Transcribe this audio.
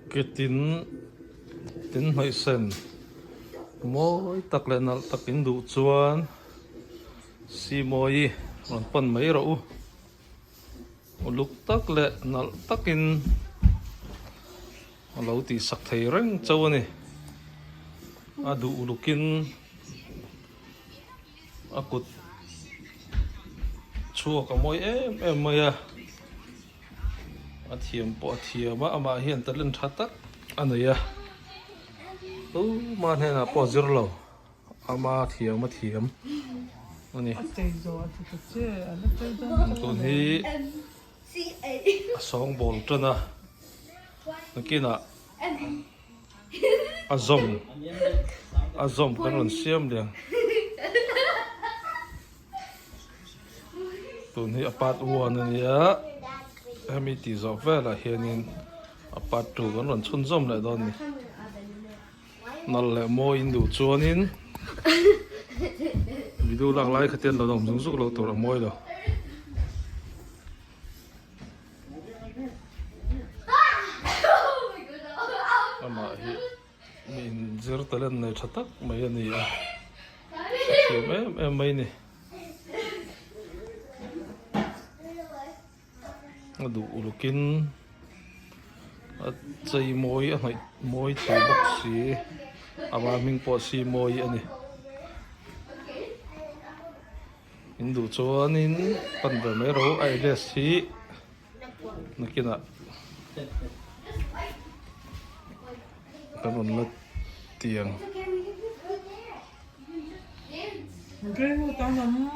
cái tin hơi sen mỗi tắc lên nal tắc in đủ chuan C.Mawii còn phần mấy rồi lúc tắc lệ nal tắc in lâu thì sắc thấy răng châu này đủ lúc in cột chua cả mỗi em mày thiềm bỏ thiềm mà hiện tại lên thắt tắc anh ấy mà thế là bỏ dưa lầu mà thiềm anh ấy tụi hi song bol chân nó kia nè azom cái lần xiêm liền tụi hi apat uan này á em đi tì dọc về là hiện in apat trụ cái lần xuân zom lại đó này nó lại mua in đủ chuan in video lặng lại cái tiền lao động dùng sức lâu tụi là mua rồi mà mình giờ tới lần này chắc tắc mấy anh này thì em mấy này đủ lukin C.Mawii này môi chỉ bốc xì mà mình bỏ C.Mawii anh này in đủ cho nên phần về mấy rau ai để xí nó kia nè cái phần là tiền cái tao nằm